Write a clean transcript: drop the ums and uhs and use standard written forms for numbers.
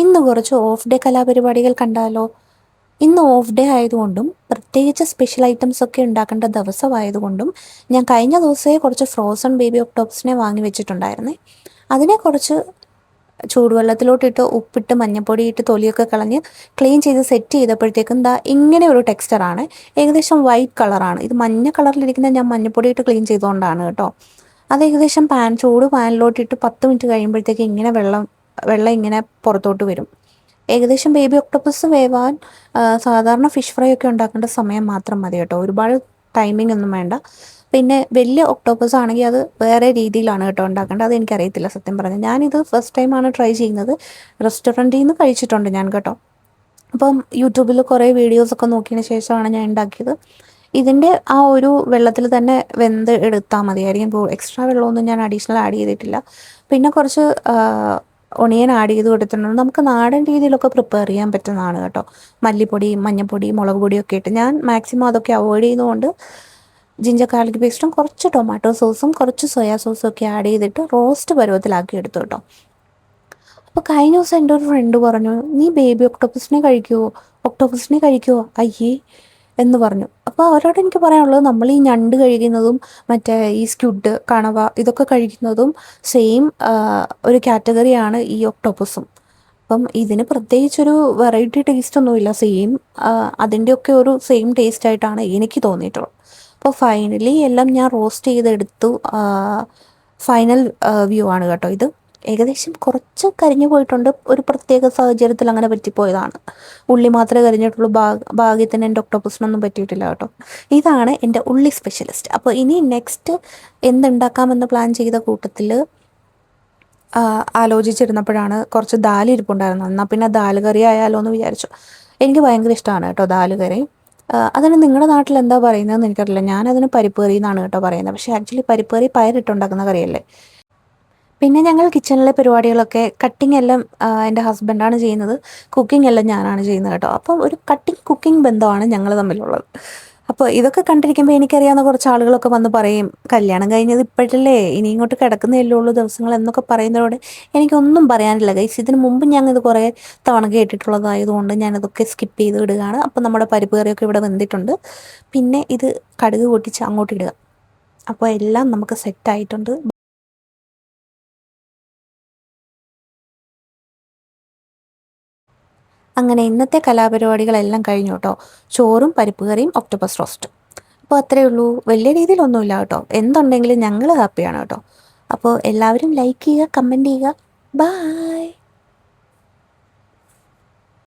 ഇന്ന് കുറച്ച് off day കലാപരിപാടികൾ കണ്ടാലോ? ഇന്ന് ഓഫ് ഡേ ആയതുകൊണ്ടും പ്രത്യേകിച്ച് സ്പെഷ്യൽ ഐറ്റംസ് ഒക്കെ ഉണ്ടാക്കേണ്ട ദിവസമായതുകൊണ്ടും ഞാൻ കഴിഞ്ഞ ദിവസമേ കുറച്ച് ഫ്രോസൺ ബേബി ഒക്ടോപ്സിനെ വാങ്ങി വെച്ചിട്ടുണ്ടായിരുന്നേ. അതിനെ കുറച്ച് ചൂടുവെള്ളത്തിലോട്ടിട്ട് ഉപ്പിട്ട് മഞ്ഞപ്പൊടി ഇട്ട് തൊലിയൊക്കെ കളഞ്ഞ് ക്ലീൻ ചെയ്ത് സെറ്റ് ചെയ്തപ്പോഴത്തേക്കും ദാ ഇങ്ങനെ ഒരു ടെക്സ്ചറാണ്. ഏകദേശം വൈറ്റ് കളറാണ്. ഇത് മഞ്ഞ കളറിലിരിക്കുന്ന ഞാൻ മഞ്ഞപ്പൊടി ഇട്ട് ക്ലീൻ ചെയ്തുകൊണ്ടാണ് കേട്ടോ. അത് ഏകദേശം ചൂട് പാനിലോട്ടിട്ട് 10 മിനിറ്റ് കഴിയുമ്പോഴത്തേക്ക് ഇങ്ങനെ വെള്ളം വെള്ളം ഇങ്ങനെ പുറത്തോട്ട് വരും. ഏകദേശം ബേബി ഒക്ടോപ്പസ് വേവാൻ സാധാരണ ഫിഷ് ഫ്രൈ ഒക്കെ ഉണ്ടാക്കേണ്ട സമയം മാത്രം മതി കേട്ടോ. ഒരുപാട് ടൈമിംഗ് ഒന്നും വേണ്ട. പിന്നെ വലിയ ഒക്ടോപ്പസ് ആണെങ്കിൽ അത് വേറെ രീതിയിലാണ് കേട്ടോ ഉണ്ടാക്കേണ്ടത്. അതെനിക്കറിയത്തില്ല സത്യം പറഞ്ഞാൽ. ഞാനിത് ഫസ്റ്റ് ടൈമാണ് ട്രൈ ചെയ്യുന്നത്. റെസ്റ്റോറൻറ്റിൽ നിന്ന് കഴിച്ചിട്ടുണ്ട് ഞാൻ കേട്ടോ. അപ്പം യൂട്യൂബിൽ കുറേ വീഡിയോസൊക്കെ നോക്കിയതിന് ശേഷമാണ് ഞാൻ ഉണ്ടാക്കിയത്. ഇതിൻ്റെ ആ ഒരു വെള്ളത്തിൽ തന്നെ വെന്ത് എടുത്താൽ മതിയായിരിക്കും. എക്സ്ട്രാ വെള്ളമൊന്നും ഞാൻ അഡീഷണൽ ആഡ് ചെയ്തിട്ടില്ല. പിന്നെ കുറച്ച് ഒണിയൻ ആഡ് ചെയ്ത് കൊടുത്തിട്ടുണ്ട്. നമുക്ക് നാടൻ രീതിയിലൊക്കെ പ്രിപ്പയർ ചെയ്യാൻ പറ്റുന്നതാണ് കേട്ടോ. മല്ലിപ്പൊടി, മഞ്ഞൾപ്പൊടി, മുളക് പൊടിയൊക്കെ ഇട്ട് ഞാൻ മാക്സിമം അതൊക്കെ അവോയ്ഡ് ചെയ്തുകൊണ്ട് ജിഞ്ചർ ഗാർലിക് പേസ്റ്റും കുറച്ച് ടൊമാറ്റോ സോസും കുറച്ച് സോയാ സോസും ഒക്കെ ആഡ് ചെയ്തിട്ട് റോസ്റ്റ് പരുവത്തിലാക്കി എടുത്തു കേട്ടോ. അപ്പോൾ കഴിഞ്ഞ ദിവസം എൻ്റെ ഒരു ഫ്രണ്ട് പറഞ്ഞു, നീ ബേബി ഒക്ടോപ്പസിനെ കഴിക്കുമോ അയ്യേ എന്ന് പറഞ്ഞു. അപ്പോൾ അവരോട് എനിക്ക് പറയാനുള്ളത്, നമ്മൾ ഈ ഞണ്ട് കഴിക്കുന്നതും മറ്റേ ഈ സ്ക്വിഡ്, കണവ ഇതൊക്കെ കഴിക്കുന്നതും സെയിം ഒരു കാറ്റഗറിയാണ് ഈ ഒക്ടോപ്പസും. അപ്പം ഇതിന് പ്രത്യേകിച്ചൊരു വെറൈറ്റി ടേസ്റ്റ് ഒന്നുമില്ല. സെയിം അതിൻ്റെയൊക്കെ ഒരു സെയിം ടേസ്റ്റ് ആയിട്ടാണ് എനിക്ക് തോന്നിയിട്ടുള്ളത്. അപ്പോൾ ഫൈനലി എല്ലാം ഞാൻ റോസ്റ്റ് ചെയ്തെടുത്തു. ഫൈനൽ വ്യൂ ആണ് കേട്ടോ ഇത്. ഏകദേശം കുറച്ച് കരിഞ്ഞു പോയിട്ടുണ്ട്. ഒരു പ്രത്യേക സാഹചര്യത്തിൽ അങ്ങനെ പറ്റിപ്പോയതാണ്. ഉള്ളി മാത്രമേ കരിഞ്ഞിട്ടുള്ളൂ. ഭാഗ്യത്തിന് എൻ്റെ ഒക്ടോപ്പസിനൊന്നും പറ്റിയിട്ടില്ല കേട്ടോ. ഇതാണ് എൻ്റെ ഉള്ളി സ്പെഷ്യലിസ്റ്റ്. അപ്പോൾ ഇനി നെക്സ്റ്റ് എന്തുണ്ടാക്കാമെന്ന് പ്ലാൻ ചെയ്ത കൂട്ടത്തിൽ ആലോചിച്ചിരുന്നപ്പോഴാണ് കുറച്ച് ദാൽ ഇരിപ്പുണ്ടായിരുന്നത്. എന്നാൽ പിന്നെ ദാൽ കറി ആയാലോ എന്ന് വിചാരിച്ചു. എനിക്ക് ഭയങ്കര ഇഷ്ടമാണ് കേട്ടോ ദാൽ കറി. അതിന് നിങ്ങളുടെ നാട്ടിൽ എന്താ പറയുന്നതെന്ന് എനിക്കറിയില്ല. ഞാനതിന് പരിപ്പ് കറി എന്നാണ് കേട്ടോ പറയുന്നത്. പക്ഷേ ആക്ച്വലി പരിപ്പ് കറി പയറിട്ടുണ്ടാക്കുന്ന കറിയല്ലേ. പിന്നെ ഞങ്ങൾ കിച്ചണിലെ പരിപാടികളൊക്കെ കട്ടിങ് എല്ലാം എൻ്റെ ഹസ്ബൻഡാണ് ചെയ്യുന്നത്. കുക്കിംഗ് എല്ലാം ഞാനാണ് ചെയ്യുന്നത് കേട്ടോ. അപ്പം ഒരു കുക്കിംഗ് ബന്ധമാണ് ഞങ്ങൾ തമ്മിലുള്ളത്. അപ്പോൾ ഇതൊക്കെ കണ്ടിരിക്കുമ്പോൾ എനിക്കറിയാവുന്ന കുറച്ച് ആളുകളൊക്കെ വന്ന് പറയും, കല്യാണം കഴിഞ്ഞത് ഇപ്പോഴല്ലേ, ഇനി ഇങ്ങോട്ട് കിടക്കുന്നതല്ലേ ഉള്ളൂ ദിവസങ്ങൾ എന്നൊക്കെ പറയുന്നതോടെ എനിക്കൊന്നും പറയാനില്ല ഗൈസ്. ഇതിന് മുമ്പ് ഞാനിത് കുറേ തവണ കേട്ടിട്ടുള്ളതായതുകൊണ്ട് ഞാനതൊക്കെ സ്കിപ്പ് ചെയ്ത് ഇടുകയാണ്. അപ്പം നമ്മുടെ പരിപ്പ് കറിയൊക്കെ ഇവിടെ വെന്തിട്ടുണ്ട്. പിന്നെ ഇത് കടുക് പൊട്ടിച്ച് അങ്ങോട്ട് ഇടുക. അപ്പോൾ എല്ലാം നമുക്ക് സെറ്റായിട്ടുണ്ട്. അങ്ങനെ ഇന്നത്തെ കലാപരിപാടികളെല്ലാം കഴിഞ്ഞു കേട്ടോ. ചോറും പരിപ്പ് കറിയും ഒക്ടോപ്പസ് റോസ്റ്റും. അപ്പോൾ അത്രയേ ഉള്ളൂ. വലിയ രീതിയിലൊന്നുമില്ല കേട്ടോ. എന്തുണ്ടെങ്കിലും ഞങ്ങൾ ഹാപ്പിയാണ് കേട്ടോ. അപ്പോൾ എല്ലാവരും ലൈക്ക് ചെയ്യുക, കമൻറ്റ് ചെയ്യുക. ബായ്.